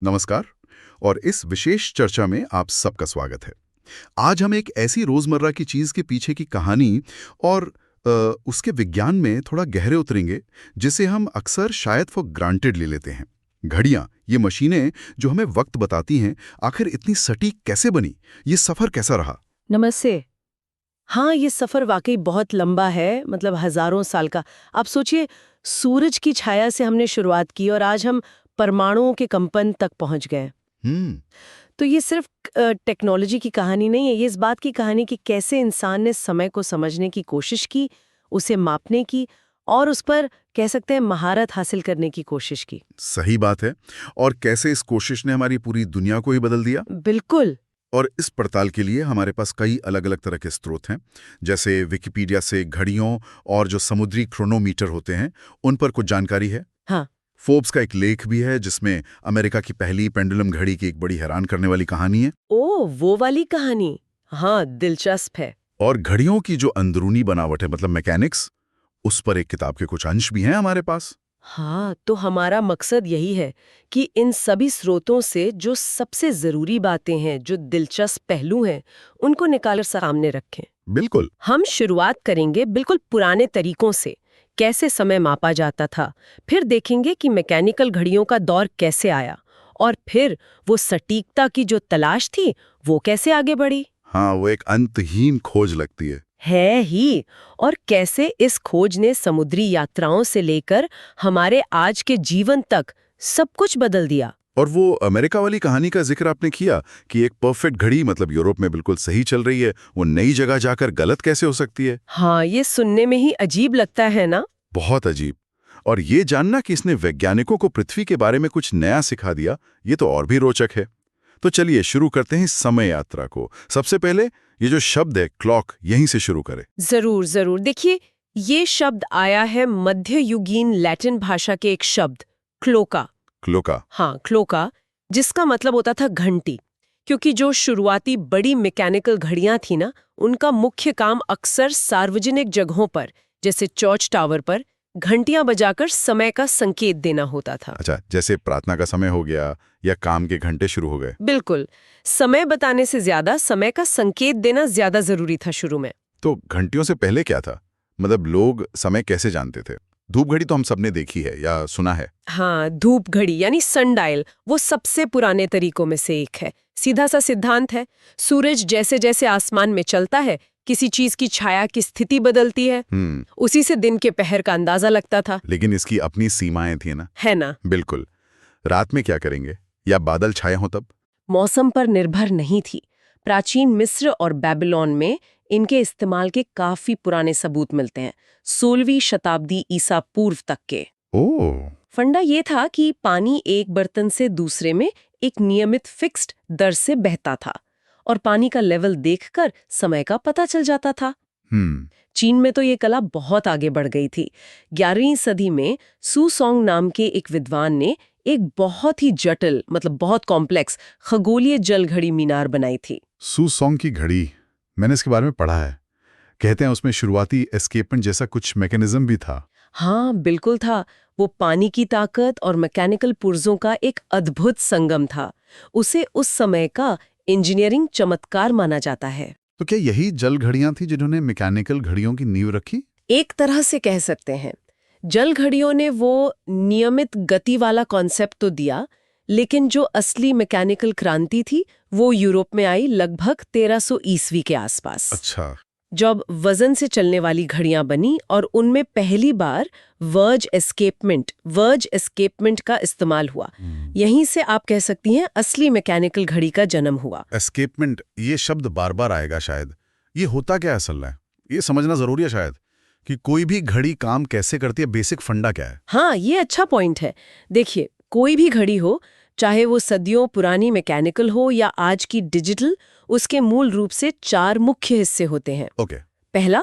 नमस्कार। और इस विशेष चर्चा में आप सबका स्वागत है। आज हम एक ऐसी रोजमर्रा की चीज के पीछे की कहानी और उसके विज्ञान में थोड़ा गहरे उतरेंगे, जिसे हम अक्सर शायद फॉर ग्रांटेड ले लेते हैं। घड़ियां, ये मशीनें जो हमें वक्त बताती हैं, आखिर इतनी सटीक कैसे बनी? ये सफर कैसा रहा? नमस्ते। हाँ, ये सफर वाकई बहुत लंबा है, मतलब हजारों साल का। आप सोचिए, सूरज की छाया से हमने शुरुआत की और आज हम परमाणुओं के कंपन तक पहुंच गए। हम्म। तो ये सिर्फ टेक्नोलॉजी की कहानी नहीं है, ये इस बात की कहानी कि कैसे इंसान ने समय को समझने की कोशिश की, उसे मापने की और उस पर कह सकते हैं महारत हासिल करने की कोशिश की। सही बात है। और कैसे इस कोशिश ने हमारी पूरी दुनिया को ही बदल दिया। बिल्कुल। और इस पड़ताल के लिए हमारे पास कई अलग अलग तरह के स्रोत हैं, जैसे विकिपीडिया से घड़ियों और जो समुद्री क्रोनोमीटर होते हैं उन पर कुछ जानकारी है। हाँ। फोर्ब्स का एक लेख भी है जिसमें अमेरिका की पहली पेंडुलम घड़ी की एक बड़ी हैरान करने वाली कहानी है। ओ, वो वाली कहानी। हाँ, दिलचस्प है। और घड़ियों की जो अंदरूनी बनावट है, मतलब मैकेनिक्स, उस पर एक किताब के कुछ अंश भी हैं हमारे पास। हाँ, तो हमारा मकसद यही है कि इन सभी स्रोतों से जो सबसे जरूरी बातें हैं, जो दिलचस्प पहलू हैं, उनको निकालकर सामने रखें। बिल्कुल। हम शुरुआत करेंगे बिल्कुल पुराने तरीकों से, कैसे समय मापा जाता था, फिर देखेंगे कि मैकेनिकल घड़ियों का दौर कैसे आया, और फिर वो सटीकता की जो तलाश थी, वो कैसे आगे बढ़ी। हाँ, वो एक अंतहीन खोज लगती है ही। और कैसे इस खोज ने समुद्री यात्राओं से लेकर हमारे आज के जीवन तक सब कुछ बदल दिया। और वो अमेरिका वाली कहानी का जिक्र आपने किया कि एक परफेक्ट घड़ी, मतलब यूरोप में बिल्कुल सही चल रही है, वो नई जगह जाकर गलत कैसे हो सकती है? हाँ, ये सुनने में ही अजीब लगता है ना। बहुत अजीब। और ये जानना कि इसने वैज्ञानिकों को पृथ्वी के बारे में कुछ नया सिखा दिया, ये तो और भी रोचक है। तो चलिए शुरू करते हैं इस समय यात्रा को। सबसे पहले ये जो शब्द है क्लॉक, यहीं से शुरू करें। जरूर जरूर। देखिए, ये शब्द आया है मध्ययुगीन लैटिन भाषा के एक शब्द क्लोका। क्लोका। हाँ, क्लोका, जिसका मतलब होता था घंटी। क्योंकि जो शुरुआती बड़ी मैकेनिकल घड़ियां थी ना, उनका मुख्य काम अक्सर सार्वजनिक जगहों पर, जैसे चर्च टावर पर, घंटियां बजाकर समय का संकेत देना होता था। अच्छा, जैसे प्रार्थना का समय हो गया या काम के घंटे शुरू हो गए। बिल्कुल। समय बताने से ज्यादा समय का संकेत देना ज्यादा जरूरी था शुरू में। तो घंटियों से पहले क्या था? मतलब लोग समय कैसे जानते थे? धूप घड़ी तो हम सबने देखी है या सुना है। हाँ, धूप घड़ी यानी सनडायल, वो सबसे पुराने तरीकों में से एक है। सीधा सा सिद्धांत है, सूरज जैसे जैसे आसमान में चलता है, किसी चीज की छाया की स्थिति बदलती है, उसी से दिन के पहर का अंदाजा लगता था। लेकिन इसकी अपनी सीमाएं थी ना। है ना। बिल्कुल। रात में क्या करेंगे, या बादल छाए हों तब? मौसम पर निर्भर नहीं थी। प्राचीन मिस्र और बेबीलोन में इनके इस्तेमाल के काफी पुराने सबूत मिलते हैं, 16वीं शताब्दी ईसा पूर्व तक के। ओह। फंडा ये था कि पानी एक बर्तन से दूसरे में एक नियमित फिक्स्ड दर से बहता था और पानी का लेवल देखकर समय का पता चल जाता था। चीन में तो ये कला बहुत आगे बढ़ गई थी। 11वीं सदी में सू सोंग नाम के एक विद्वान ने एक बहुत ही जटिल, मतलब बहुत कॉम्प्लेक्स खगोलीय जल घड़ी मीनार बनाई थी। सू सोंग की घड़ी, मैंने इसके बारे में पढ़ा है। कहते हैं उसमें शुरुआती एस्केपमेंट जैसा कुछ मैकेनिज्म भी था। हाँ, बिल्कुल था। वो पानी की ताकत और मैकेनिकल पुर्जों का एक अद्भुत संगम था। उसे उस समय का इंजीनियरिंग चमत्कार माना जाता है। तो क्या यही जल घड़ियां थी जिन्होंने मैकेनिकल घड़ियों की नींव रखी? एक तरह से कह सकते हैं। जल घड़ियों ने वो नियमित गति वाला कॉन्सेप्ट तो दिया, लेकिन जो असली मैकेनिकल क्रांति थी वो यूरोप में आई लगभग 1300 ईस्वी के आसपास। अच्छा। जब वजन से चलने वाली घड़ियां बनी और उनमें पहली बार वर्ज एस्केपमेंट का इस्तेमाल हुआ, यहीं से आप कह सकती हैं असली मैकेनिकल घड़ी का जन्म हुआ। एस्केपमेंट, ये शब्द बार बार आएगा शायद। ये होता क्या है असल में? ये समझना जरूरी है शायद कि कोई भी घड़ी काम कैसे करती है, बेसिक फंडा क्या है। हाँ, ये अच्छा पॉइंट है। देखिए, कोई भी घड़ी हो, चाहे वो सदियों पुरानी मैकेनिकल हो या आज की डिजिटल, उसके मूल रूप से 4 मुख्य हिस्से होते हैं। ओके। पहला,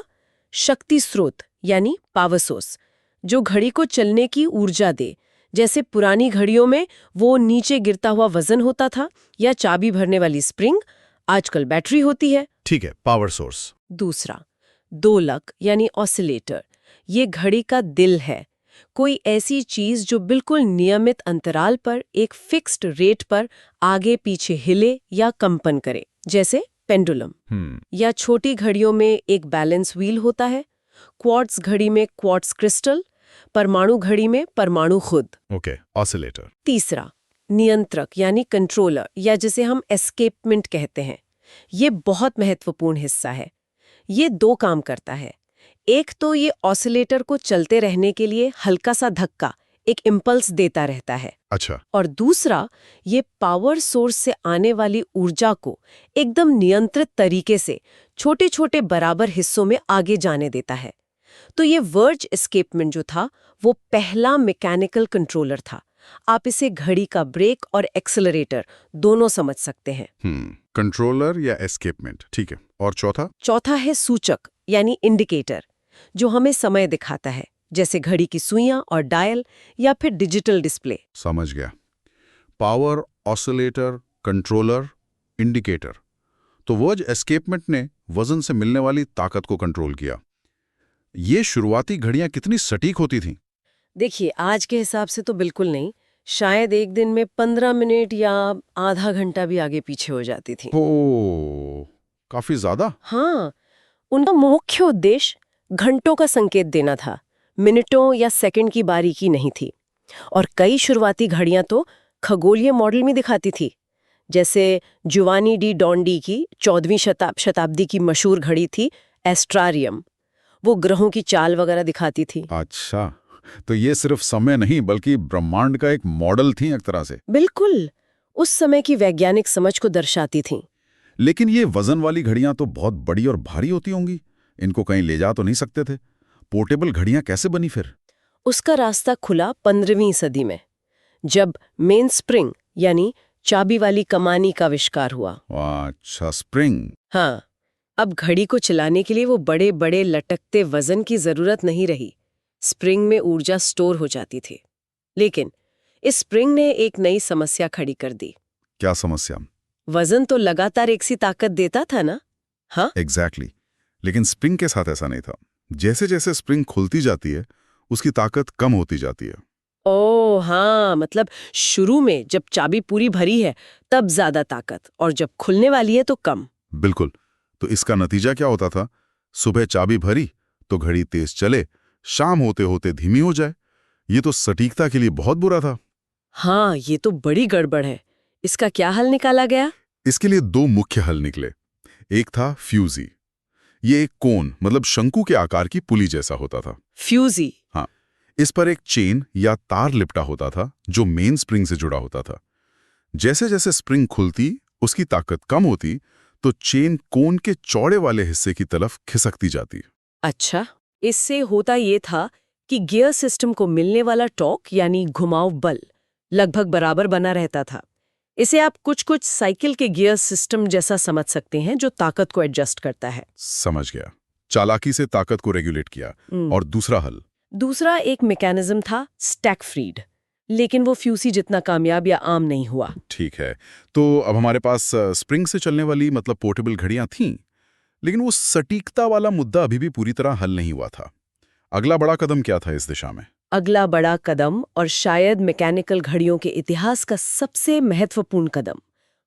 शक्ति स्रोत यानी पावर सोर्स, जो घड़ी को चलने की ऊर्जा दे। जैसे पुरानी घड़ियों में वो नीचे गिरता हुआ वजन होता था या चाबी भरने वाली स्प्रिंग, आजकल बैटरी होती है। ठीक है, पावर सोर्स। दूसरा, दोलक यानी ऑसिलेटर, ये घड़ी का दिल है। कोई ऐसी चीज जो बिल्कुल नियमित अंतराल पर एक फिक्स्ड रेट पर आगे पीछे हिले या कंपन करे, जैसे पेंडुलम। या छोटी घड़ियों में एक बैलेंस व्हील होता है, क्वार्ट्ज घड़ी में क्वार्ट्ज क्रिस्टल, परमाणु घड़ी में परमाणु खुद। Okay, oscillator. तीसरा, नियंत्रक यानी कंट्रोलर, या जिसे हम एस्केपमेंट कहते हैं। ये बहुत महत्वपूर्ण हिस्सा है। ये दो काम करता है। एक तो ये ऑसिलेटर को चलते रहने के लिए हल्का सा धक्का, एक इम्पल्स देता रहता है। अच्छा। और दूसरा, ये पावर सोर्स से आने वाली ऊर्जा को एकदम नियंत्रित तरीके से छोटे छोटे बराबर हिस्सों में आगे जाने देता है। तो ये वर्ज एस्केपमेंट जो था वो पहला मैकेनिकल कंट्रोलर था। आप इसे घड़ी का ब्रेक और एक्सेलरेटर दोनों समझ सकते हैं। कंट्रोलर या एस्केपमेंट, ठीक है। और चौथा? चौथा है सूचक यानी इंडिकेटर, जो हमें समय दिखाता है, जैसे घड़ी की सुइयां और डायल या फिर डिजिटल डिस्प्ले। समझ गया। Power, oscillator, controller, indicator. तो वर्ज एस्केपमेंट ने वजन से मिलने वाली ताकत को कंट्रोल किया। ये शुरुआती घड़ियां कितनी सटीक होती थीं? देखिए, आज के हिसाब से तो बिल्कुल नहीं। शायद एक दिन में 15 मिनट या आधा घंटा भी आगे पीछे हो जाती थी। ओ, काफी ज्यादा। हाँ, उनका मुख्य उद्देश्य घंटों का संकेत देना था, मिनटों या सेकंड की बारीकी नहीं थी। और कई शुरुआती घड़ियां तो खगोलीय मॉडल में दिखाती थी, जैसे जुवानी डी डॉन्डी की 14वीं शताब्दी की मशहूर घड़ी थी एस्ट्रारियम। वो ग्रहों की चाल वगैरह दिखाती थी। अच्छा, तो ये सिर्फ समय नहीं बल्कि ब्रह्मांड का एक मॉडल थी एक तरह से। बिल्कुल, उस समय की वैज्ञानिक समझ को दर्शाती थीं। लेकिन ये वजन वाली घड़ियां तो बहुत बड़ी और भारी होती होंगी। इनको कहीं ले जा तो नहीं सकते थे। पोर्टेबल घड़ियां कैसे बनी फिर? उसका रास्ता खुला 15वीं सदी में, जब मेन स्प्रिंग यानी चाबी वाली कमानी का आविष्कार हुआ। अच्छा, स्प्रिंग। हाँ, अब घड़ी को चलाने के लिए वो बड़े बड़े लटकते वजन की जरूरत नहीं रही। स्प्रिंग में ऊर्जा स्टोर हो जाती थी। लेकिन इस स्प्रिंग ने एक नई समस्या खड़ी कर दी। क्या समस्या? वजन तो लगातार एक सी ताकत देता था ना? हाँ, एग्जैक्टली। लेकिन स्प्रिंग के साथ ऐसा नहीं था। जैसे जैसे स्प्रिंग खुलती जाती है उसकी ताकत कम होती जाती है। ओह हाँ, मतलब शुरू में जब चाबी पूरी भरी है तब ज्यादा ताकत, और जब खुलने वाली है तो कम। बिल्कुल। तो इसका नतीजा क्या होता था? सुबह चाबी भरी तो घड़ी तेज चले, शाम होते होते धीमी हो जाए। ये तो सटीकता के लिए बहुत बुरा था। हाँ, ये तो बड़ी गड़बड़ है। इसका क्या हल निकाला गया? इसके लिए दो मुख्य हल निकले। एक था फ्यूजी। ये एक कोन मतलब शंकु के आकार की पुली जैसा होता था। फ्यूजी? हाँ, इस पर एक चेन या तार लिपटा होता था जो मेन स्प्रिंग से जुड़ा होता था। जैसे जैसे स्प्रिंग खुलती उसकी ताकत कम होती तो चेन कोन के चौड़े वाले हिस्से की तरफ खिसकती जाती। अच्छा, इससे होता ये था कि गियर सिस्टम को मिलने वाला टॉर्क यानी घुमाव बल लगभग बराबर बना रहता था। इसे आप कुछ कुछ साइकिल के गियर सिस्टम जैसा समझ सकते हैं, जो ताकत को एडजस्ट करता है। समझ गया। चालाकी से ताकत को रेगुलेट किया। और दूसरा हल? दूसरा एक मैकेनिज्म था स्टैकफ्रीड, लेकिन वो फ्यूसी जितना कामयाब या आम नहीं हुआ। ठीक है, तो अब हमारे पास स्प्रिंग से चलने वाली मतलब पोर्टेबल घड़ियां थीं, लेकिन वो सटीकता वाला मुद्दा अभी भी पूरी तरह हल नहीं हुआ था। अगला बड़ा कदम क्या था इस दिशा में? अगला बड़ा कदम, और शायद मैकेनिकल घड़ियों के इतिहास का सबसे महत्वपूर्ण कदम,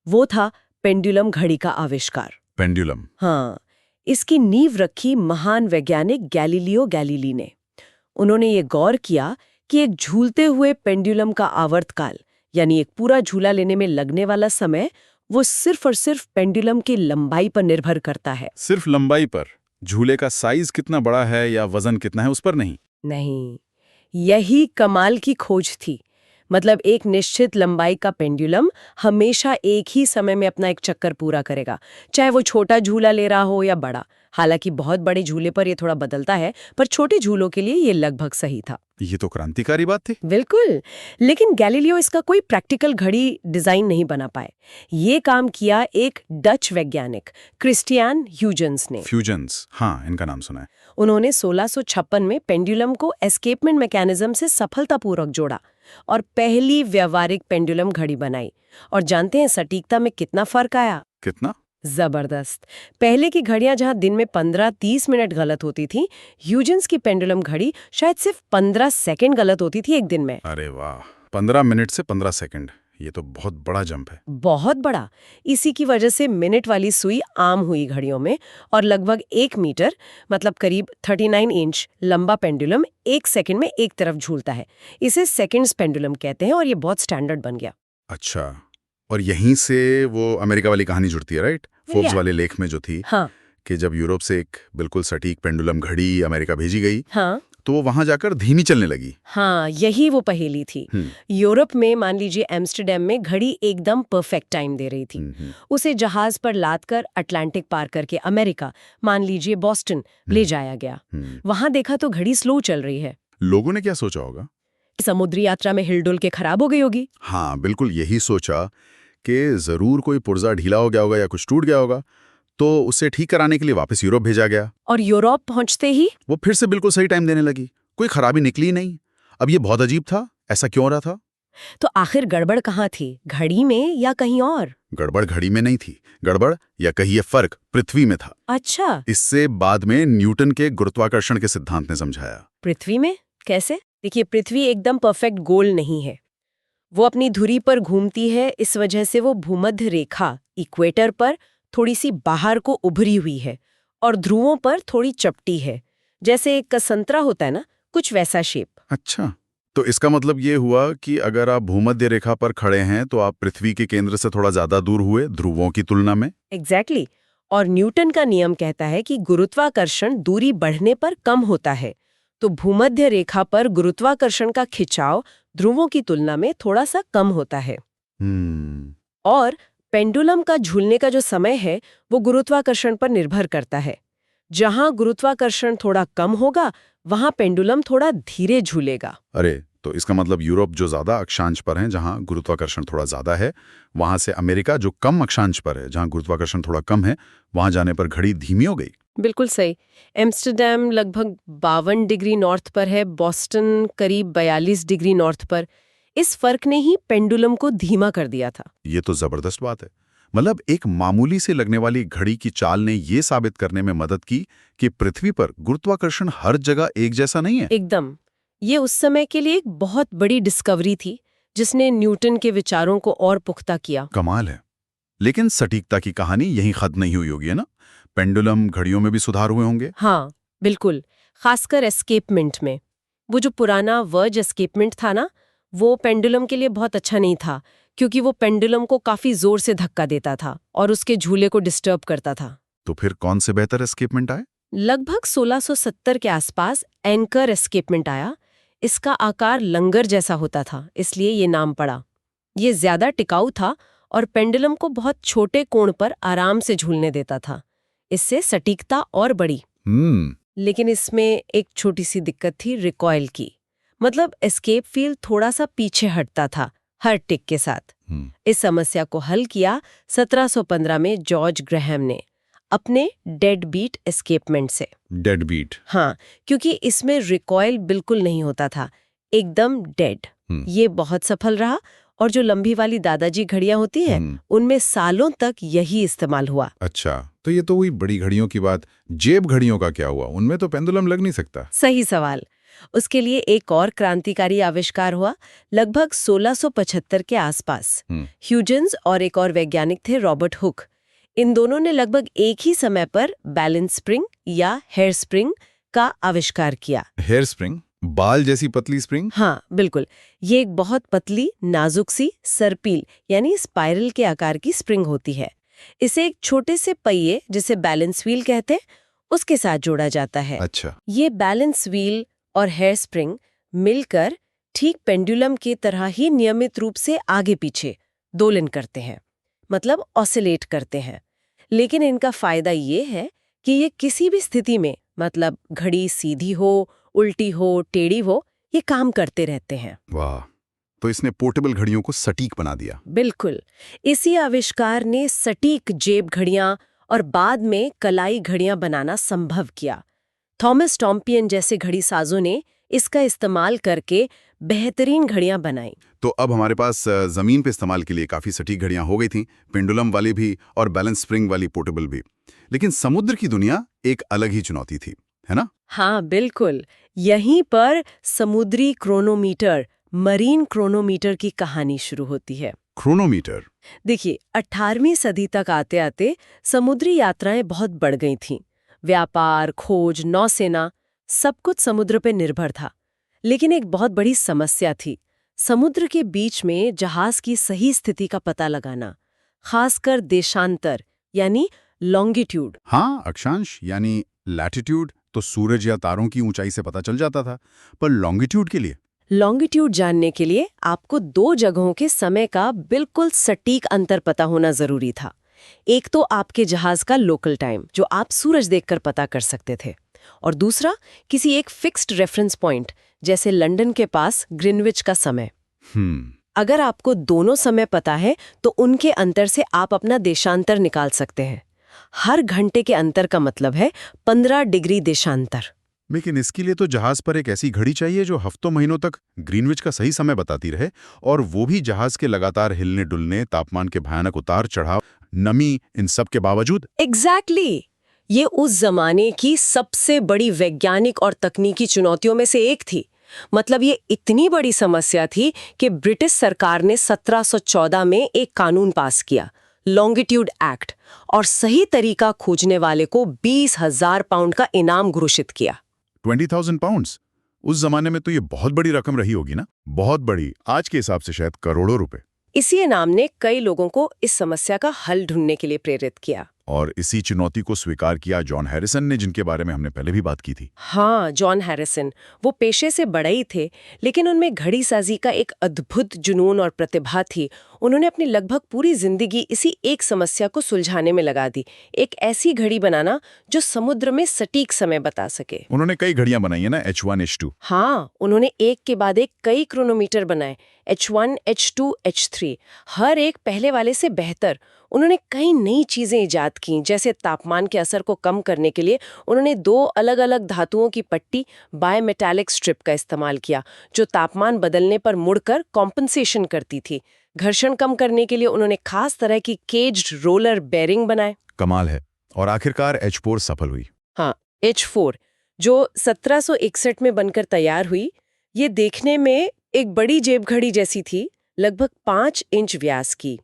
वो था पेंडुलम घड़ी का आविष्कार। पेंडुलम? हाँ, इसकी नींव रखी महान वैज्ञानिक गैलीलियो गैलीली ने। उन्होंने ये गौर किया कि एक झूलते हुए पेंडुलम का आवर्तकाल, यानी एक पूरा झूला लेने में लगने वाला समय, वो सिर्फ और सिर्फ पेंडुलम की लंबाई पर निर्भर करता है। सिर्फ लंबाई पर? झूले का साइज कितना बड़ा है या वजन कितना है उस पर नहीं? नहीं, यही कमाल की खोज थी। मतलब एक निश्चित लंबाई का पेंडुलम हमेशा एक ही समय में अपना एक चक्कर पूरा करेगा, चाहे वो छोटा झूला ले रहा हो या बड़ा। हालांकि बहुत बड़े झूले पर ये थोड़ा बदलता है, पर छोटे झूलों के लिए ये लगभग सही था। ये तो क्रांतिकारी बात थी। बिल्कुल, लेकिन गैलीलियो इसका कोई प्रैक्टिकल घड़ी डिजाइन नहीं बना पाए। ये काम किया एक डच वैज्ञानिक क्रिस्टियान ह्यूजेंस ने। फ्यूजन्स, हाँ, इनका नाम सुना है। उन्होंने 1656 में पेंडुलम को एस्केपमेंट मैकेनिज्म से सफलतापूर्वक जोड़ा और पहली व्यावहारिक पेंडुलम घड़ी बनाई। और जानते हैं सटीकता में कितना फर्क आया? कितना? जबरदस्त। पहले की घड़ियां जहां दिन में 15-30 मिनट गलत होती थी, ह्यूजेंस की पेंडुलम घड़ी शायद सिर्फ 15 सेकंड गलत होती थी एक दिन में। अरे वाह, 15 मिनट से 15 सेकंड, ये तो बहुत बड़ा जंप है। बहुत बड़ा। इसी की वजह से मिनट वाली सुई आम हुई घड़ियों में, और लगभग 1 मीटर मतलब करीब 39 इंच लंबा पेंडुलम 1 सेकंड में एक तरफ झूलता है। इसे सेकंड्स पेंडुलम कहते हैं और ये बहुत स्टैंडर्ड बन गया। अच्छा, और यहीं से वो अमेरिका वाली कहानी जुड़ती है, राइट? फोर्ब्स या। वाले लेख में जो थी हाँ कि जब यूरोप से एक बिल्कुल सटीक पेंडुलम घड़ी अमेरिका भेजी गई, हाँ तो वो वहां जाकर धीमी चलने लगी। हाँ, यही वो पहेली थी। यूरोप में मान लीजिए एम्स्टर्डम में घड़ी एकदम परफेक्ट टाइम दे रही थी। उसे जहाज पर लादकर अटलांटिक पार करके अमेरिका, मान लीजिए बॉस्टन, ले जाया गया। वहां देखा तो घड़ी स्लो चल रही है। लोगों ने क्या सोचा होगा? समुद्री यात्रा में हिलडुल के खराब हो गई होगी। हाँ, बिल्कुल यही सोचा कि जरूर कोई पुर्जा ढीला हो गया होगा या कुछ टूट गया होगा, तो उसे ठीक कराने के लिए वापस यूरोप भेजा गया। और यूरोप पहुंचते ही वो फिर से बिल्कुल सही टाइम देने लगी, कोई खराबी निकली नहीं। अब ये बहुत अजीब था, ऐसा क्यों हो रहा था? तो आखिर गड़बड़ कहाँ थी, घड़ी में या कहीं और? गड़बड़ घड़ी में नहीं थी, गड़बड़ या कहिए फर्क पृथ्वी में था। अच्छा, इससे बाद में न्यूटन के गुरुत्वाकर्षण के सिद्धांत ने समझाया। पृथ्वी में कैसे? देखिए, पृथ्वी एकदम परफेक्ट गोल नहीं है। वो अपनी धुरी पर घूमती है, इस वजह से वो भूमध्य रेखा इक्वेटर पर थोड़ी सी बाहर को उभरी हुई है और ध्रुवों पर थोड़ी चपटी है। जैसे एक संतरा होता है ना, कुछ वैसा शेप। अच्छा, तो इसका मतलब ये हुआ कि अगर आप भूमध्य रेखा पर खड़े हैं तो आप पृथ्वी के केंद्र से थोड़ा ज्यादा दूर हुए ध्रुवों की तुलना में। एग्जैक्टली। और न्यूटन का नियम कहता है कि गुरुत्वाकर्षण दूरी बढ़ने पर कम होता है, तो भूमध्य रेखा पर गुरुत्वाकर्षण का खिंचाव ध्रुवों की तुलना में थोड़ा सा कम होता है। और पेंडुलम का झूलने का जो समय है वो गुरुत्वाकर्षण पर निर्भर करता है। जहां गुरुत्वाकर्षण थोड़ा कम होगा वहां पेंडुलम थोड़ा धीरे झूलेगा। अरे, तो इसका मतलब यूरोप जो ज्यादा अक्षांश पर है जहां गुरुत्वाकर्षण थोड़ा ज्यादा है, वहां से अमेरिका जो कम अक्षांश पर है जहां गुरुत्वाकर्षण थोड़ा कम है, वहां जाने पर घड़ी धीमी हो गई। बिल्कुल सही। एम्स्टर्डम लगभग 52 डिग्री नॉर्थ पर है, बॉस्टन करीब 42 डिग्री नॉर्थ पर। इस फर्क ने ही पेंडुलम को धीमा कर दिया था। ये तो जबरदस्त बात है। मतलब एक मामूली से लगने वाली घड़ी की चाल ने ये साबित करने में मदद की कि पृथ्वी पर गुरुत्वाकर्षण हर जगह एक जैसा नहीं है। एकदम। ये उस समय के लिए एक बहुत बड़ी डिस्कवरी थी जिसने न्यूटन के विचारों को और पुख्ता किया। कमाल है। लेकिन सटीकता की कहानी यहीं खत्म नहीं हुई होगी, है ना? पेंडुलम घड़ियों में भी सुधार हुए होंगे। हाँ बिल्कुल, खासकर एस्केपमेंट में। वो जो पुराना वर्ज एस्केपमेंट था ना, वो पेंडुलम के लिए बहुत अच्छा नहीं था, क्योंकि वो पेंडुलम को काफी जोर से धक्का देता था और उसके झूले को डिस्टर्ब करता था। तो फिर कौन से बेहतर एस्केपमेंट आए? लगभग 1670 के आसपास एंकर एस्केपमेंट आया। इसका आकार लंगर जैसा होता था, इसलिए ये नाम पड़ा। ये ज्यादा टिकाऊ था और पेंडुलम को बहुत छोटे कोण पर आराम से झूलने देता था। इससे सटीकता और बढ़ी। लेकिन इसमें एक छोटी सी दिक्कत थी, रिकॉइल की। मतलब एस्केप फील्ड थोड़ा सा पीछे हटता था हर टिक के साथ। इस समस्या को हल किया 1715 में जॉर्ज ग्रैहम ने अपने डेड बीट एस्केपमेंट से। Dead beat? हाँ, क्योंकि इसमें रिकॉइल बिल्कुल नहीं होता था, एकदम डेड। ये बहुत सफल रहा और जो लंबी वाली दादाजी घड़ियां होती हैं, उनमें सालों तक यही इस्तेमाल हुआ। अच्छा, तो ये तो हुई बड़ी घड़ियों की बात। जेब घड़ियों का क्या हुआ? उनमें तो पेंडुलम लग नहीं सकता। सही सवाल। उसके लिए एक और क्रांतिकारी आविष्कार हुआ लगभग 1675 के आसपास। ह्यूजेंस और एक और वैज्ञानिक थे, रॉबर्ट हुक। इन दोनों ने लगभग एक ही समय पर बैलेंस स्प्रिंग या हेयर स्प्रिंग का आविष्कार किया। Hair spring? बाल जैसी पतली स्प्रिंग? हाँ बिल्कुल। ये एक बहुत पतली, नाजुक सी सर्पिल यानी स्पाइरल के आकार की स्प्रिंग होती है। इसे एक छोटे से पहिए, जिसे बैलेंस व्हील कहते हैं, उसके साथ जोड़ा जाता है। अच्छा। ये बैलेंस व्हील और हेयर स्प्रिंग मिलकर ठीक पेंडुलम की तरह ही नियमित रूप से आगे पीछे दोलन करते हैं, मतलब ऑसिलेट करते हैं। लेकिन इनका फायदा ये है कि ये किसी भी स्थिति में, मतलब घड़ी सीधी हो, उल्टी हो, टेढ़ी हो, ये काम करते रहते हैं। वाह, तो इसने पोर्टेबल घड़ियों को सटीक बना दिया। बिल्कुल। इसी आविष्कार ने सटीक जेब घड़ियां और बाद में कलाई घड़ियां बनाना संभव किया। थॉमस टॉम्पियन जैसे घड़ी साजों ने इसका इस्तेमाल करके बेहतरीन घड़ियां बनाई। तो अब हमारे पास जमीन पे इस्तेमाल के लिए काफी सटीक घड़ियां हो गई थीं, पेंडुलम वाली भी और बैलेंस स्प्रिंग वाली पोर्टेबल भी। लेकिन समुद्र की दुनिया एक अलग ही चुनौती थी, है ना? हाँ बिल्कुल, यहीं पर समुद्री क्रोनोमीटर, मरीन क्रोनोमीटर की कहानी शुरू होती है। क्रोनोमीटर। देखिए, 18वीं सदी तक आते आते समुद्री यात्राएं बहुत बढ़ गई थीं। व्यापार, खोज, नौसेना, सब कुछ समुद्र पे निर्भर था। लेकिन एक बहुत बड़ी समस्या थी, समुद्र के बीच में जहाज की सही स्थिति का पता लगाना, खासकर देशांतर यानी लॉन्गिट्यूड। हाँ, अक्षांश यानी लैटिट्यूड तो सूरज या तारों की ऊंचाई से पता चल जाता था, पर लॉन्गिट्यूड के लिए? लॉन्गिट्यूड जानने के लिए आपको 2 जगहों के समय का बिल्कुल सटीक अंतर पता होना जरूरी था। एक तो आपके जहाज का लोकल टाइम, जो आप सूरज देखकर पता कर सकते थे, और दूसरा किसी एक फिक्स्ड रेफरेंस पॉइंट, जैसे लंदन के पास ग्रीनविच का समय। अगर आपको दोनों समय पता है तो उनके अंतर से आप अपना देशांतर निकाल सकते हैं। हर घंटे के अंतर का मतलब है 15 डिग्री देशांतर। लेकिन इसके लिए तो जहाज पर एक ऐसी घड़ी चाहिए जो हफ्तों महीनों तक ग्रीनविच का सही समय बताती रहे, और वो भी जहाज के लगातार हिलने डुलने, तापमान के भयानक उतार चढ़ाव, नमी, इन सब के बावजूद। एग्जैक्टली ये उस जमाने की सबसे बड़ी वैज्ञानिक और तकनीकी चुनौतियों में से एक थी। मतलब ये इतनी बड़ी समस्या थी कि ब्रिटिश सरकार ने 1714 में एक कानून पास किया, लॉन्गिट्यूड एक्ट, और सही तरीका खोजने वाले को 20,000 पाउंड का इनाम घोषित किया। 20,000 पाउंड्स? उस जमाने में तो ये बहुत बड़ी रकम रही होगी ना? बहुत बड़ी, आज के हिसाब से शायद करोड़ों रुपए। इसी इनाम ने कई लोगों को इस समस्या का हल ढूंढने के लिए प्रेरित किया। और इसी चुनौती को स्वीकार किया जॉन हैरिसन ने, जिनके बारे में हमने पहले भी बात की थी। हाँ, जॉन हैरिसन, वो पेशे से बड़े ही थे, लेकिन उनमें घड़ी साजी का एक अद्भुत जुनून और प्रतिभा थी। उन्होंने अपनी लगभग पूरी जिंदगी इसी एक समस्या को सुलझाने में लगा दी, एक ऐसी घड़ी बनाना जो समुद्र में सटीक समय बता सके। उन्होंने कई घड़ियां बनाई है ना, H1, H2। हाँ, उन्होंने एक के बाद एक कई क्रोनोमीटर बनाए, H1, H2, H3, हर एक पहले वाले से बेहतर। उन्होंने कई नई चीजें इजाद की, जैसे तापमान के असर को कम करने के लिए उन्होंने 2 अलग-अलग धातुओं की पट्टी, बायमेटालिक स्ट्रिप का इस्तेमाल किया, जो तापमान बदलने पर मुड़कर कॉम्पनसेशन करती थी। घर्षण कम करने के लिए उन्होंने खास तरह की केज्ड रोलर बेरिंग बनाए। कमाल है। और आखिरकार H4 सफल हुई। हाँ, H4, जो 1761 में बनकर तैयार हुई, ये देखने में एक बड़ी जेब घड़ी जैसी थी, लगभग 5 इंच व्यास की।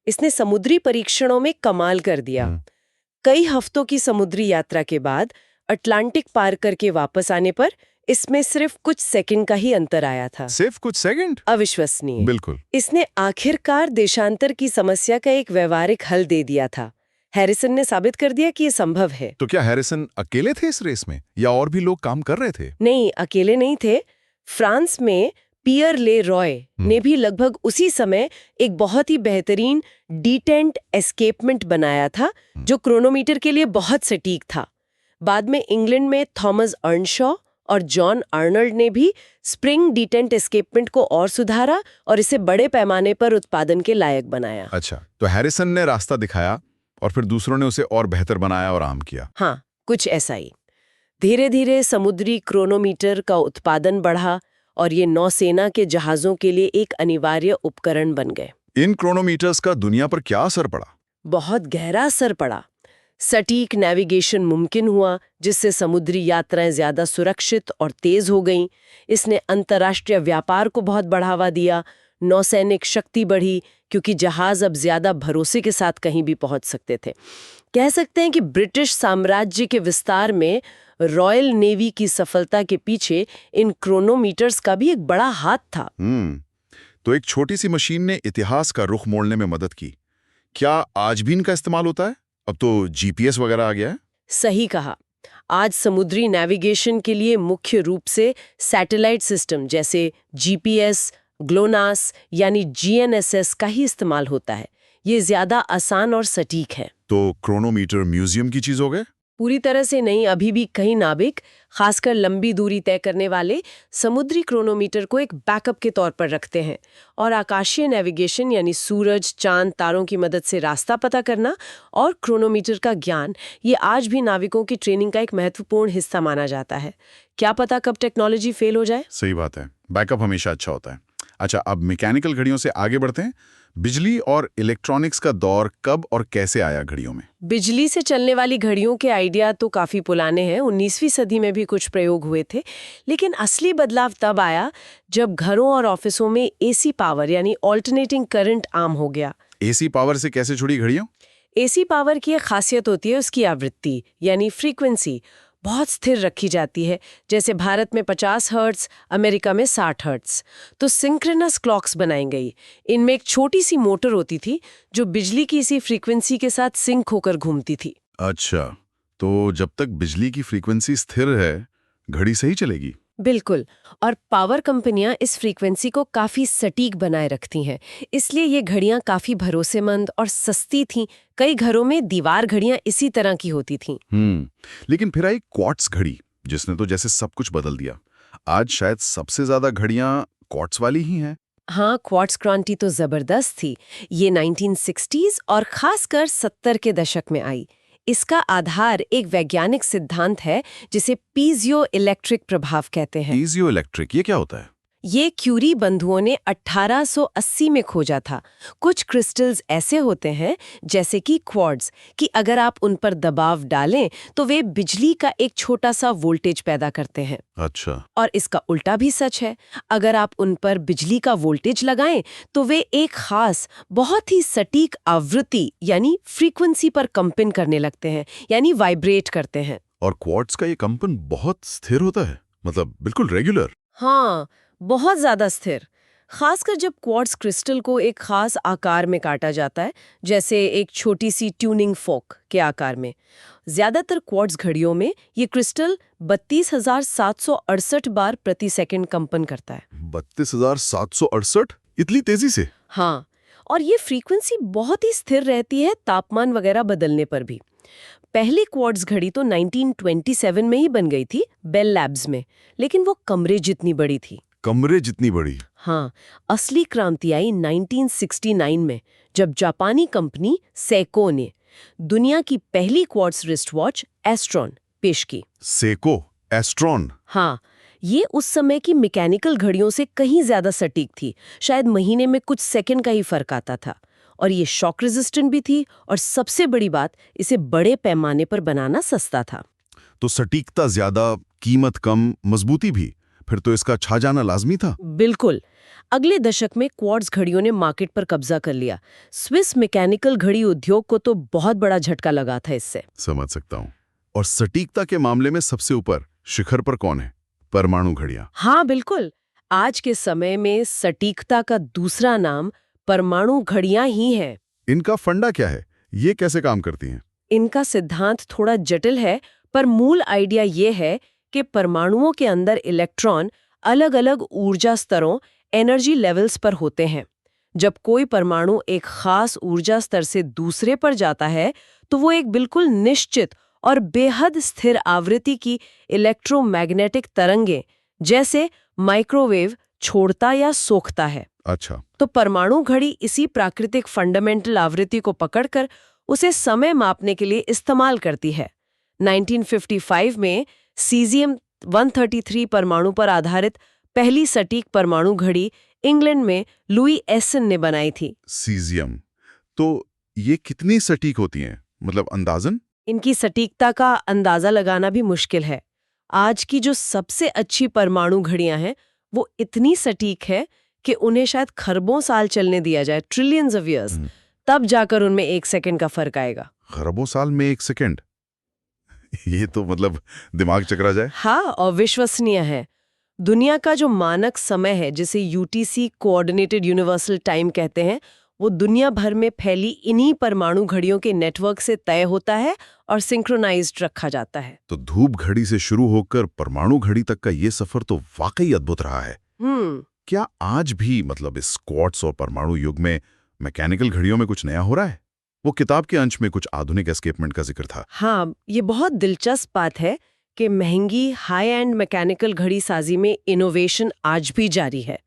इसने समुद्री परीक्षणों में कमाल कर दिया। कई हफ्तों की समुद्री यात्रा के बाद अटलांटिक पार करके वापस आने पर इसमें सिर्फ कुछ सेकंड का ही अंतर आया था। सिर्फ कुछ सेकंड? अविश्वसनीय। बिल्कुल। इसने आखिरकार देशांतर की समस्या का एक व्यवहारिक हल दे दिया था। हैरिसन ने साबित कर दिया कि ये संभव है। तो क्या हैरिसन अकेले थे इस रेस में, या और भी लोग काम कर रहे थे? नहीं, अकेले नहीं थे। फ्रांस में पियर ले रॉय ने भी लगभग उसी समय एक बहुत ही बेहतरीन डिटेंट एस्केपमेंट बनाया था, जो क्रोनोमीटर के लिए बहुत सटीक था। बाद में इंग्लैंड में थॉमस अर्नशॉ और जॉन आर्नल्ड ने भी स्प्रिंग डिटेंट एस्केपमेंट को और सुधारा और इसे बड़े पैमाने पर उत्पादन के लायक बनाया। अच्छा, तो हैरिसन ने रास्ता दिखाया और फिर दूसरों ने उसे और बेहतर बनाया और आम किया। हाँ, कुछ ऐसा ही। धीरे धीरे समुद्री क्रोनोमीटर का उत्पादन बढ़ा और ये नौसेना के जहाजों के लिए एक अनिवार्य उपकरण बन गए। इन क्रोनोमीटर्स का दुनिया पर क्या असर पड़ा? बहुत गहरा असर पड़ा। सटीक नेविगेशन मुमकिन हुआ, जिससे समुद्री यात्राएं ज्यादा सुरक्षित और तेज हो गईं। इसने अंतर्राष्ट्रीय व्यापार को बहुत बढ़ावा दिया। नौसैनिक शक्ति बढ़ी, क्योंकि जहाज अब ज्यादा भरोसे के साथ कहीं भी पहुंच सकते थे। कह सकते हैं कि ब्रिटिश साम्राज्य के विस्तार में रॉयल नेवी की सफलता के पीछे इन क्रोनोमीटर्स का भी एक बड़ा हाथ था। तो एक छोटी सी मशीन ने इतिहास का रुख मोड़ने में मदद की। क्या आज भी इनका इस्तेमाल होता है? अब तो जीपीएस वगैरह आ गया है। सही कहा। आज समुद्री नेविगेशन के लिए मुख्य रूप से सैटेलाइट सिस्टम जैसे जीपीएस, ग्लोनास यानी जीएनएसएस का ही इस्तेमाल होता है। ये ज्यादा आसान और सटीक है। तो क्रोनोमीटर म्यूजियम की चीज हो गए? पूरी तरह से नहीं। अभी भी कई नाविक, खासकर लंबी दूरी तय करने वाले, समुद्री क्रोनोमीटर को एक बैकअप के तौर पर रखते हैं, और आकाशीय नेविगेशन यानी सूरज, चांद, तारों की मदद से रास्ता पता करना और क्रोनोमीटर का ज्ञान, ये आज भी नाविकों की ट्रेनिंग का एक महत्वपूर्ण हिस्सा माना जाता है। क्या पता कब टेक्नोलॉजी फेल हो जाए। सही बात है। बैकअप हमेशा अच्छा होता है। अच्छा, अब मैकेनिकल घड़ियों से आगे बढ़ते हैं। बिजली और इलेक्ट्रॉनिक्स का दौर कब और कैसे आया घड़ियों में? बिजली से चलने वाली घड़ियों के आइडिया तो काफी पुराने हैं। 19वीं सदी में भी कुछ प्रयोग हुए थे, लेकिन असली बदलाव तब आया जब घरों और ऑफिसों में एसी पावर यानी ऑल्टरनेटिंग करंट आम हो गया। एसी पावर से कैसे जुड़ी घड़ियों? एसी पावर की एक खासियत होती है उसकी आवृत्ति यानी फ्रीक्वेंसी बहुत स्थिर रखी जाती है। जैसे भारत में 50 हर्ट्ज, अमेरिका में 60 हर्ट्ज। तो सिंक्रोनस क्लॉक्स बनाई गई। इनमें एक छोटी सी मोटर होती थी जो बिजली की इसी फ्रीक्वेंसी के साथ सिंक होकर घूमती थी। अच्छा, तो जब तक बिजली की फ्रीक्वेंसी स्थिर है, घड़ी सही चलेगी? बिल्कुल। और पावर कंपनियां इस फ्रीक्वेंसी को काफी सटीक बनाए रखती हैं, इसलिए ये घड़ियां काफी भरोसेमंद और सस्ती थीं। कई घरों में दीवार घड़ियां इसी तरह की होती थीं। लेकिन फिर आई क्वार्ट्स घड़ी, जिसने तो जैसे सब कुछ बदल दिया। आज शायद सबसे ज्यादा घड़ियां क्वार्ट्स वाली ही हैं। हाँ, क्वार्ट्स क्रांति तो जबरदस्त थी। ये 1960s और खासकर 70 के दशक में आई। इसका आधार एक वैज्ञानिक सिद्धांत है जिसे पीजियो इलेक्ट्रिक प्रभाव कहते हैं। पीजियो इलेक्ट्रिक, ये क्या होता है? ये क्यूरी बंधुओं ने 1880 में खोजा था। कुछ क्रिस्टल्स ऐसे होते हैं जैसे कि क्वार्ट्ज कि अगर आप उन पर दबाव डालें तो वे बिजली का एक छोटा सा वोल्टेज पैदा करते हैं। अच्छा। और इसका उल्टा भी सच है। अगर आप उन पर बिजली का वोल्टेज लगाएं तो वे एक खास बहुत ही सटीक आवृत्ति यानी फ्रीक्वेंसी पर कंपन करने लगते हैं, यानी वाइब्रेट करते हैं। और क्वार्ट्स का ये कंपन बहुत स्थिर होता है, मतलब बिल्कुल रेगुलर? हाँ, बहुत ज्यादा स्थिर। खासकर जब क्वार्ट्ज क्रिस्टल को एक खास आकार में काटा जाता है, जैसे एक छोटी सी ट्यूनिंग फोक के आकार में। ज्यादातर क्वार्ट्ज घड़ियों में ये क्रिस्टल 32,768 बार प्रति सेकंड कंपन करता है। 32,768? इतनी तेजी से? हाँ, और ये फ्रीक्वेंसी बहुत ही स्थिर रहती है तापमान वगैरह बदलने पर भी। पहली क्वार्ट्ज घड़ी तो 1927 में ही बन गई थी बेल लैब्स में, लेकिन वो कमरे जितनी बड़ी थी। कमरे जितनी बड़ी? हाँ, असली क्रांति आई 1969 में जब जापानी कंपनी सेको ने दुनिया की पहली क्वार्ट्ज रिस्ट वॉच एस्ट्रॉन पेश की। सेको, एस्ट्रॉन? हाँ, ये उस समय की मैकेनिकल घड़ियों से कहीं ज्यादा सटीक थी। शायद महीने में कुछ सेकंड का ही फर्क आता था। और ये शॉक रेजिस्टेंट भी थी, और सबसे बड़ी बात, इसे बड़े पैमाने पर बनाना सस्ता था। तो सटीकता ज्यादा, कीमत कम, मजबूती भी। फिर तो इसका छा जाना लाजमी था। बिल्कुल। अगले दशक में क्वार्ट्ज घड़ियों ने मार्केट पर कब्जा कर लिया। स्विस मैकेनिकल घड़ी उद्योग को तो बहुत बड़ा झटका लगा था इससे। समझ सकता हूँ। और सटीकता के मामले में सबसे ऊपर शिखर पर कौन है? परमाणु घड़ियां। हाँ बिल्कुल। आज के समय में सटीकता का दूसरा नाम परमाणु घड़ियां ही है। इनका फंडा क्या है? ये कैसे काम करती हैं? इनका सिद्धांत थोड़ा जटिल है, पर मूल आइडिया ये है कि परमाणुओं के अंदर इलेक्ट्रॉन अलग-अलग ऊर्जा स्तरों एनर्जी लेवल्स पर होते हैं। जब कोई परमाणु एक खास ऊर्जा स्तर से दूसरे पर जाता है तो वो एक बिल्कुल निश्चित और बेहद स्थिर आवृत्ति की इलेक्ट्रोमैग्नेटिक तरंगें जैसे माइक्रोवेव छोड़ता या सोखता है। अच्छा। तो परमाणु घड़ी इसी प्राकृतिक फंडामेंटल आवृत्ति को पकड़कर उसे समय मापने के लिए इस्तेमाल करती है। 1955 में सीजियम 133 परमाणु पर आधारित पहली सटीक परमाणु घड़ी इंग्लैंड में लुई एसन ने बनाई थी। सीजियम। तो ये कितनी सटीक होती हैं? मतलब अंदाजन? इनकी सटीकता का अंदाजा लगाना भी मुश्किल है। आज की जो सबसे अच्छी परमाणु घड़ियां हैं वो इतनी सटीक है कि उन्हें शायद खरबों साल चलने दिया जाए, ट्रिलियंस ऑफ ईयर्स, तब जाकर उनमें 1 सेकंड का फर्क आएगा। खरबों साल में 1 सेकंड? ये तो मतलब दिमाग चकरा जाए। हाँ, और विश्वसनीय है। दुनिया का जो मानक समय है जिसे यूटीसी कोऑर्डिनेटेड यूनिवर्सल टाइम कहते हैं, वो दुनिया भर में फैली इन्हीं परमाणु घड़ियों के नेटवर्क से तय होता है और सिंक्रोनाइज्ड रखा जाता है। तो धूप घड़ी से शुरू होकर परमाणु घड़ी तक का ये सफर तो वाकई अद्भुत रहा है। क्या आज भी मतलब इस क्वार्ट्स और परमाणु युग में मैकेनिकल घड़ियों में कुछ नया हो रहा है? वो किताब के अंश में कुछ आधुनिक एस्केपमेंट का जिक्र था। हाँ, ये बहुत दिलचस्प बात है कि महंगी हाई एंड मैकेनिकल घड़ी साजी में इनोवेशन आज भी जारी है।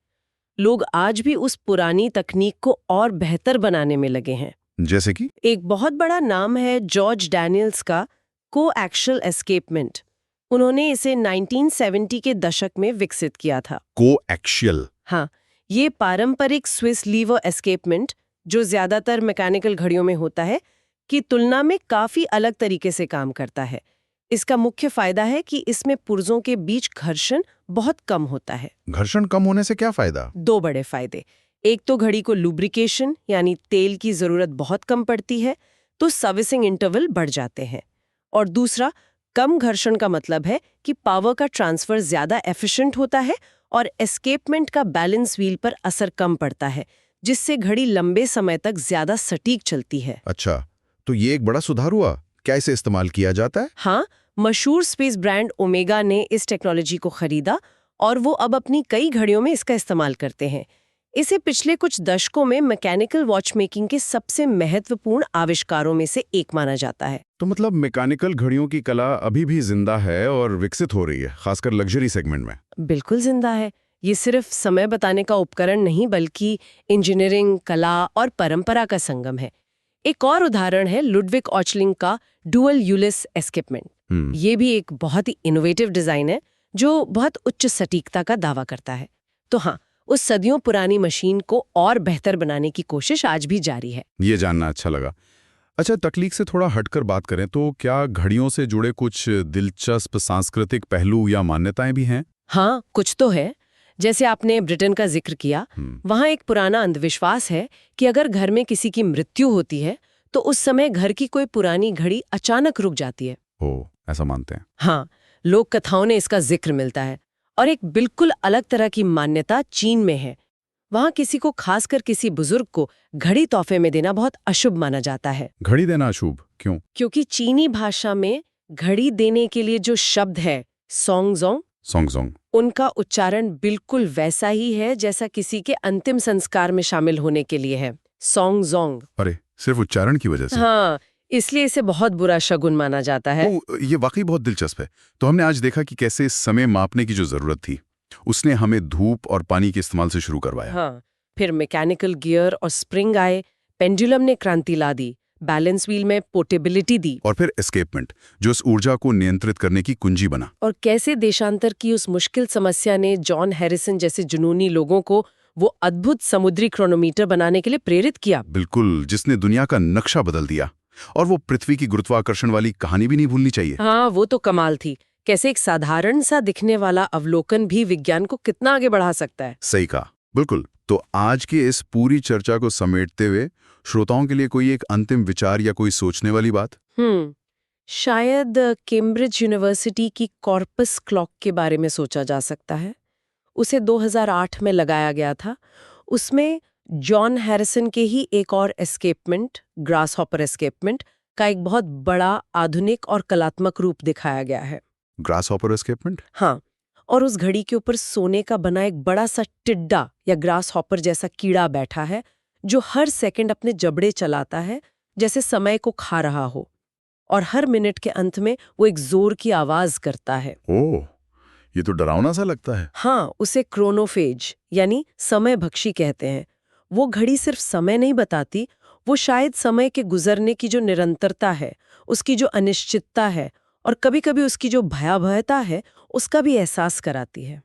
लोग आज भी उस पुरानी तकनीक को और बेहतर बनाने में लगे हैं। जैसे कि एक बहुत बड़ा नाम है जॉर्ज डैनियल्स का कोएक्सियल एस्केपमेंट। उन्होंने इसे 1970 के दशक में विकसित किया था। कोएक्शियल। हाँ, ये पारंपरिक स्विस लीवर एस्केपमेंट, जो ज्यादातर मैकेनिकल घड़ियों में होता है, की तुलना में काफी अलग तरीके से काम करता है। इसका मुख्य फायदा है कि इसमें पुर्जों के बीच घर्षण बहुत कम होता है। घर्षण कम होने से क्या फायदा? 2 बड़े फायदे। एक तो घड़ी को लुब्रिकेशन यानी तेल की जरूरत बहुत कम पड़ती है, तो सर्विसिंग इंटरवल बढ़ जाते हैं। और दूसरा, कम घर्षण का मतलब है कि पावर का ट्रांसफर ज्यादा एफिशिएंट होता है और एस्केपमेंट का बैलेंस व्हील पर असर कम पड़ता है, जिससे घड़ी लंबे समय तक ज्यादा सटीक चलती है। अच्छा, तो ये एक बड़ा सुधार हुआ। क्या इसे इस्तेमाल किया जाता है? हाँ, मशहूर स्पेस ब्रांड ओमेगा ने इस टेक्नोलॉजी को खरीदा और वो अब अपनी कई घड़ियों में इसका इस्तेमाल करते हैं। इसे पिछले कुछ दशकों में मैकेनिकल वॉच मेकिंग के सबसे महत्वपूर्ण आविष्कारों में से एक माना जाता है। तो मतलब मैकेनिकल घड़ियों की कला अभी भी जिंदा है और विकसित हो रही है, खासकर लग्जरी सेगमेंट में। बिल्कुल जिंदा है। ये सिर्फ समय बताने का उपकरण नहीं, बल्कि इंजीनियरिंग, कला और परंपरा का संगम है। एक और उदाहरण है लुडविग ऑचलिंग का डुअल यूलिस एस्केपमेंट। ये भी एक बहुत ही इनोवेटिव डिजाइन है जो बहुत उच्च सटीकता का दावा करता है। तो हाँ, उस सदियों पुरानी मशीन को और बेहतर बनाने की कोशिश आज भी जारी है। ये जानना अच्छा लगा। अच्छा, तकनीक से थोड़ा हटकर बात करें तो क्या घड़ियों से जुड़े कुछ दिलचस्प सांस्कृतिक पहलू या मान्यताएं भी हैं? हाँ, कुछ तो है। जैसे आपने ब्रिटेन का जिक्र किया, वहाँ एक पुराना अंधविश्वास है कि अगर घर में किसी की मृत्यु होती है तो उस समय घर की कोई पुरानी घड़ी अचानक रुक जाती है। ओह, ऐसा मानते हैं? हाँ, लोक कथाओं ने इसका जिक्र मिलता है। और एक बिल्कुल अलग तरह की मान्यता चीन में है। वहाँ किसी को, खासकर किसी बुजुर्ग को, घड़ी तोहफे में देना बहुत अशुभ माना जाता है। घड़ी देना अशुभ क्यों? क्योंकि चीनी भाषा में घड़ी देने के लिए जो शब्द है सोंगजोंग, सोंगजोंग, उनका उच्चारण बिल्कुल वैसा ही है जैसा किसी के अंतिम संस्कार में शामिल होने के लिए है, सोंगजोंग। अरे, सिर्फ उच्चारण की वजह से? हाँ, इसलिए इसे बहुत बुरा शगुन माना जाता है। ये वाकई बहुत दिलचस्प है। तो हमने आज देखा कि कैसे समय मापने की जो जरूरत थी, उसने हमें धूप और पानी के इस्तेमाल से शुरू करवाया। हाँ, फिर मैकेनिकल गियर और स्प्रिंग आए, पेंडुलम ने क्रांति ला दी, बैलेंस व्हील में पोर्टेबिलिटी दी, और फिर एस्केपमेंट, जो उस ऊर्जा को नियंत्रित करने की कुंजी बना। और कैसे देशांतर की उस मुश्किल समस्या ने जॉन हैरिसन जैसे जुनूनी लोगों को वो अद्भुत समुद्री क्रोनोमीटर बनाने के लिए प्रेरित किया। बिल्कुल, जिसने दुनिया का नक्शा बदल दिया। और वो पृथ्वी की गुरुत्वाकर्षण वाली कहानी भी नहीं भूलनी चाहिए। हाँ, वो तो कमाल थी। कैसे एक साधारण सा दिखने वाला अवलोकन भी विज्ञान को कितना आगे बढ़ा सकता है। सही कहा, बिल्कुल। तो आज की इस पूरी चर्चा को समेटते हुए श्रोताओं के लिए कोई एक अंतिम विचार या कोई सोचने वाली बात? शायद कैम्ब्रिज यूनिवर्सिटी की कॉर्पस क्लॉक के बारे में सोचा जा सकता है। उसे 2008 में लगाया गया था। उसमें जॉन हैरिसन के ही एक और एस्केपमेंट, ग्रासहॉपर एस्केपमेंट, का एक बहुत बड़ा आधुनिक और कलात्मक रूप दिखाया गया है। Grasshopper escapement? हाँ, और उस घड़ी के ऊपर सोने का बना एक बड़ा सा टिड्डा या ग्रासहॉपर जैसा कीड़ा बैठा है, जो हर सेकंड अपने जबड़े चलाता है जैसे समय को खा रहा हो, और हर मिनट के अंत में वो एक जोर की आवाज करता है। ओह, ये तो डरावना सा लगता है। हाँ, उसे क्रोनोफेज यानी समय भक्षी कहते हैं। वो घड़ी सिर्फ समय नहीं बताती, वो शायद समय के गुजरने की जो निरंतरता है, उसकी जो अनिश्चितता है, और कभी-कभी उसकी जो भयावहता है, उसका भी एहसास कराती है।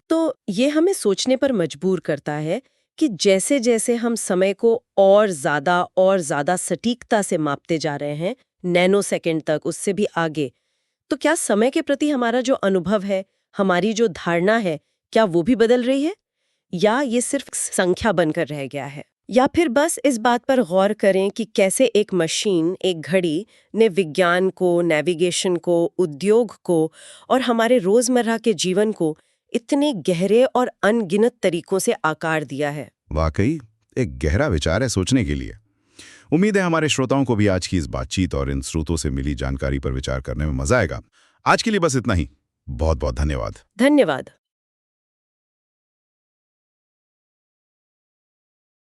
तो ये हमें सोचने पर मजबूर करता है कि जैसे जैसे हम समय को और ज्यादा सटीकता से मापते जा रहे हैं, नैनो सेकंड तक, उससे भी आगे, तो क्या समय के प्रति हमारा जो अनुभव है, हमारी जो धारणा है, क्या वो भी बदल रही है, या ये सिर्फ संख्या बनकर रह गया है? या फिर बस इस बात पर गौर करें कि कैसे एक मशीन, एक घड़ी ने विज्ञान को, नेविगेशन को, उद्योग को और हमारे रोजमर्रा के जीवन को इतने गहरे और अनगिनत तरीकों से आकार दिया है। वाकई एक गहरा विचार है सोचने के लिए। उम्मीद है हमारे श्रोताओं को भी आज की इस बातचीत और इन स्रोतों से मिली जानकारी पर विचार करने में मजा आएगा। आज के लिए बस इतना ही। बहुत बहुत धन्यवाद। धन्यवाद।